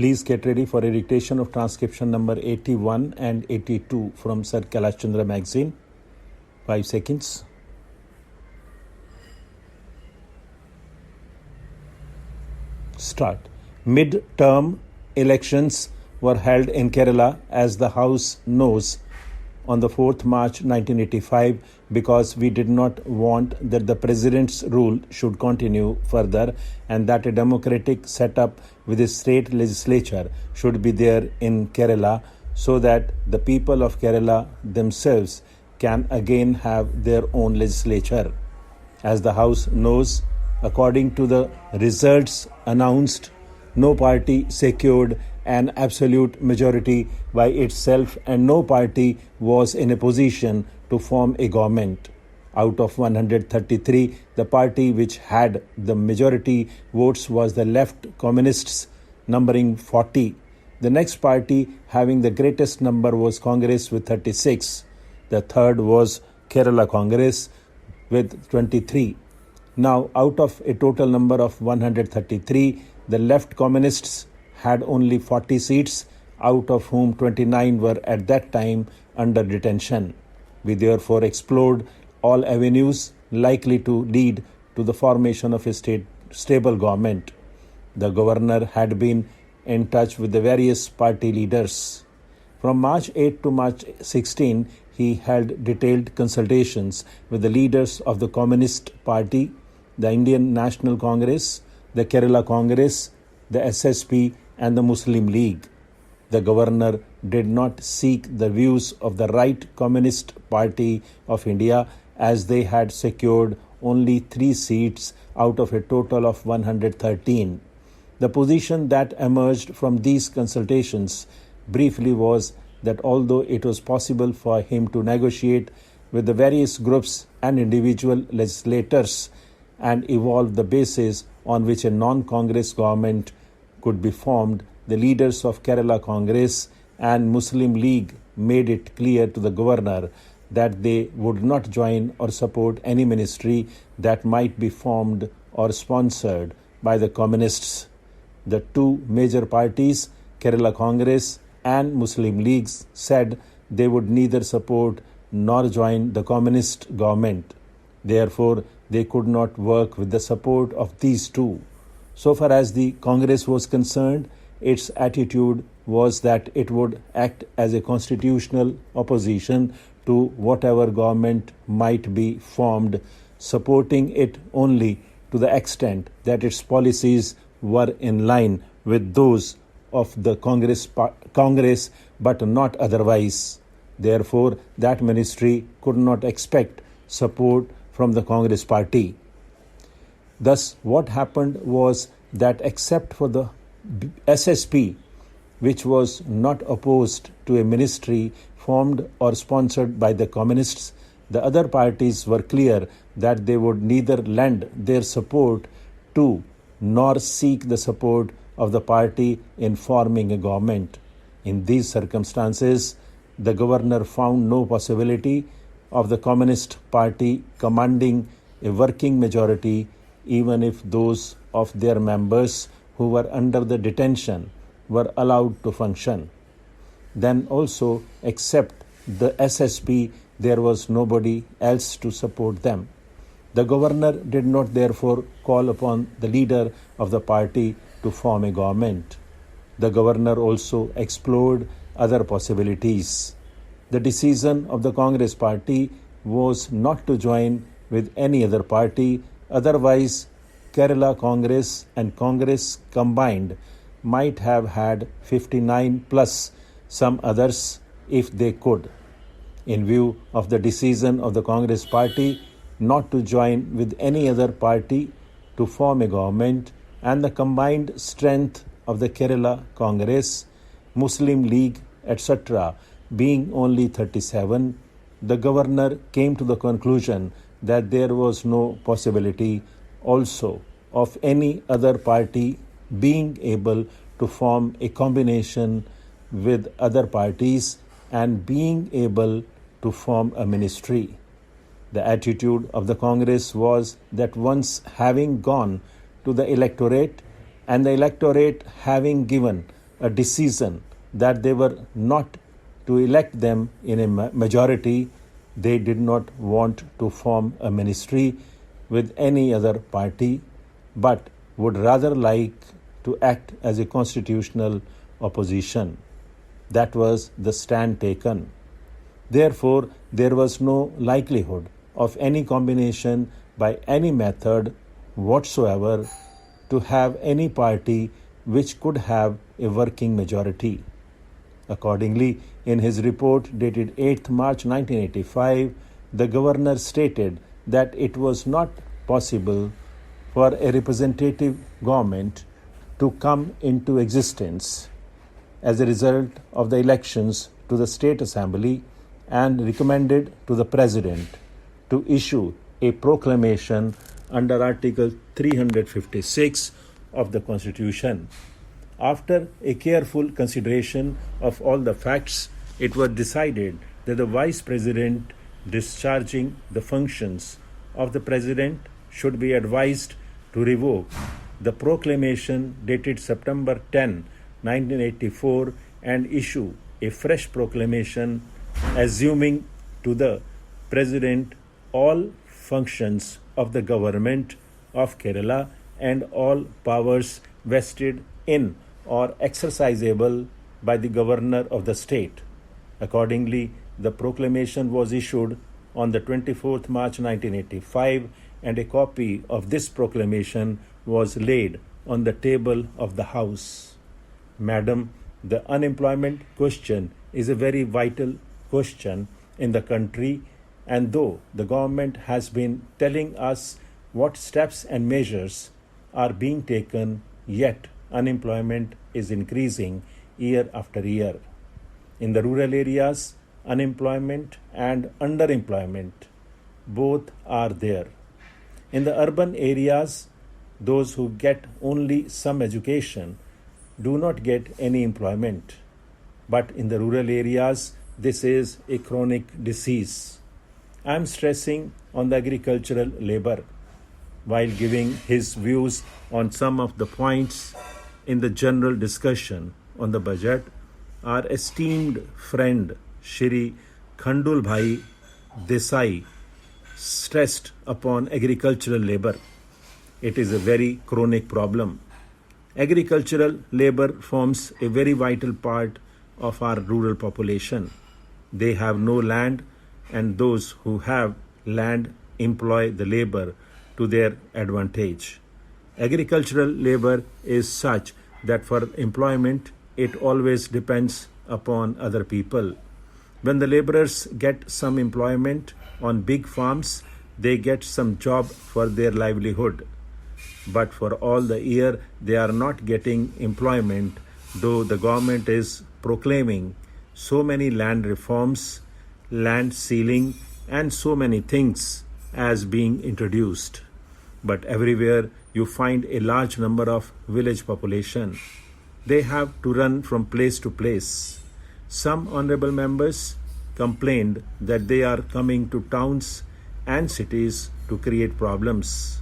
Please get ready for a dictation of transcription number 81 and 82 from Sir Kailash Chandra magazine. 5 seconds. Start. Mid-term elections were held in Kerala, as the House knows, on the 4th March 1985, because we did not want that the President's rule should continue further and that a democratic setup with a state legislature should be there in Kerala, so that the people of Kerala themselves can again have their own legislature. As the House knows, according to the results announced, no party secured an absolute majority by itself and no party was in a position to form a government. Out of 133, the party which had the majority votes was the Left Communists, numbering 40. The next party having the greatest number was Congress with 36. The third was Kerala Congress with 23. Now, out of a total number of 133, the Left Communists had only 40 seats, out of whom 29 were at that time under detention. We therefore explored all avenues likely to lead to the formation of a stable government. The governor had been in touch with the various party leaders. From March 8 to March 16, he held detailed consultations with the leaders of the Communist Party, the Indian National Congress, the Kerala Congress, the SSP, and the Muslim League. The governor did not seek the views of the Right Communist Party of India, as they had secured only 3 seats out of a total of 113. The position that emerged from these consultations briefly was that although it was possible for him to negotiate with the various groups and individual legislators and evolve the basis on which a non-Congress government could be formed, the leaders of Kerala Congress and Muslim League made it clear to the governor that they would not join or support any ministry that might be formed or sponsored by the communists. The two major parties, Kerala Congress and Muslim League, said they would neither support nor join the communist government. Therefore, they could not work with the support of these two. So far as the Congress was concerned, its attitude was that it would act as a constitutional opposition to whatever government might be formed, supporting it only to the extent that its policies were in line with those of the Congress, but not otherwise. Therefore, that ministry could not expect support from the Congress party. Thus, what happened was that except for the SSP, which was not opposed to a ministry formed or sponsored by the communists, the other parties were clear that they would neither lend their support to nor seek the support of the party in forming a government. In these circumstances, the governor found no possibility of the Communist Party commanding a working majority, even if those of their members who were under the detention were allowed to function. Then also, except the SSP, there was nobody else to support them. The governor did not therefore call upon the leader of the party to form a government. The governor also explored other possibilities. The decision of the Congress party was not to join with any other party, otherwise Kerala Congress and Congress combined might have had 59 plus some others if they could. In view of the decision of the Congress party not to join with any other party to form a government and the combined strength of the Kerala Congress, Muslim League, etc. being only 37, the governor came to the conclusion that there was no possibility also of any other party being able to form a combination with other parties and being able to form a ministry. The attitude of the Congress was that once having gone to the electorate and the electorate having given a decision that they were not to elect them in a majority. They did not want to form a ministry with any other party, but would rather like to act as a constitutional opposition. That was the stand taken. Therefore, there was no likelihood of any combination by any method whatsoever to have any party which could have a working majority. Accordingly, in his report dated 8th March 1985, the governor stated that it was not possible for a representative government to come into existence as a result of the elections to the State Assembly, and recommended to the President to issue a proclamation under Article 356 of the Constitution. After a careful consideration of all the facts, it was decided that the Vice President discharging the functions of the President should be advised to revoke the proclamation dated September 10, 1984, and issue a fresh proclamation assuming to the President all functions of the government of Kerala and all powers vested in or exercisable by the governor of the state. Accordingly, the proclamation was issued on the 24th March 1985, and a copy of this proclamation was laid on the table of the House. Madam, the unemployment question is a very vital question in the country, and though the government has been telling us what steps and measures are being taken, yet unemployment is increasing year after year. In the rural areas, unemployment and underemployment both are there. In the urban areas, those who get only some education do not get any employment. But in the rural areas, this is a chronic disease. I am stressing on the agricultural labor while giving his views on some of the points in the general discussion on the budget. Our esteemed friend Shri Khandul Bhai Desai stressed upon agricultural labor. It is a very chronic problem. Agricultural labor forms a very vital part of our rural population. They have no land, and those who have land employ the labor to their advantage. Agricultural labor is such that for employment it always depends upon other people. When the laborers get some employment on big farms, they get some job for their livelihood. But for all the year, they are not getting employment, though the government is proclaiming so many land reforms, land sealing, and so many things as being introduced. But everywhere you find a large number of village population. They have to run from place to place. Some honorable members complained that they are coming to towns and cities to create problems.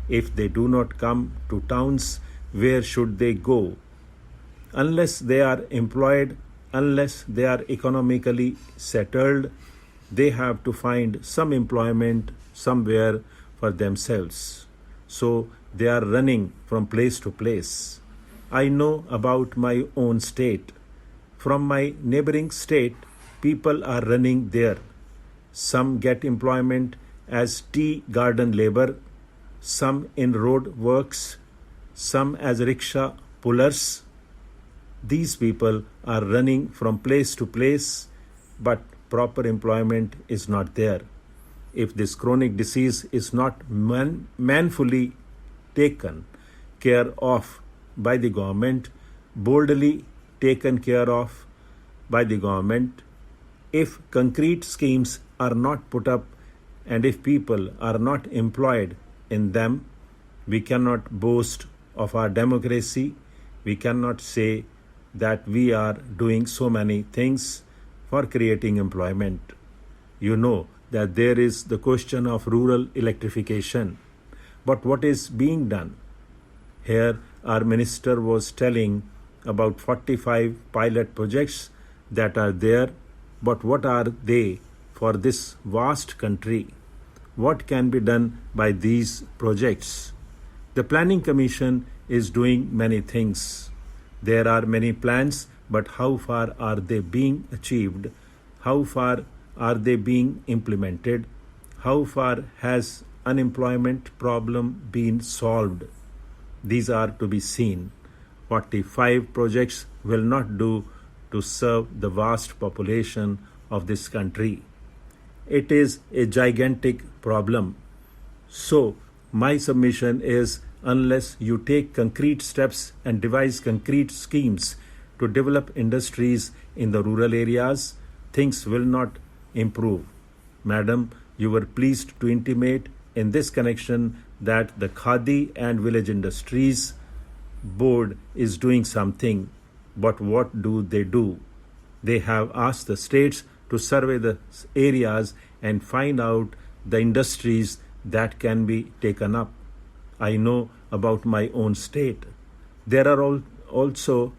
If they do not come to towns, where should they go? Unless they are employed, unless they are economically settled, they have to find some employment somewhere for themselves. So they are running from place to place. I know about my own state. From my neighboring state, people are running there. Some get employment as tea garden labor, some in road works, some as rickshaw pullers. These people are running from place to place, but proper employment is not there. If this chronic disease is not manfully taken care of by the government, boldly taken care of by the government, if concrete schemes are not put up, and if people are not employed in them, we cannot boast of our democracy. We cannot say that we are doing so many things for creating employment. You know that there is the question of rural electrification. But what is being done? Here our minister was telling about 45 pilot projects that are there, but what are they for this vast country? What can be done by these projects? The Planning Commission is doing many things. There are many plans, but how far are they being achieved? How far are they being implemented? How far has unemployment problem been solved? These are to be seen. 45 projects will not do to serve the vast population of this country. It is a gigantic problem. So, my submission is, unless you take concrete steps and devise concrete schemes to develop industries in the rural areas, things will not improve. Madam, you were pleased to intimate in this connection that the Khadi and Village Industries Board is doing something. But what do? They have asked the states to survey the areas and find out the industries that can be taken up. I know about my own state. There are also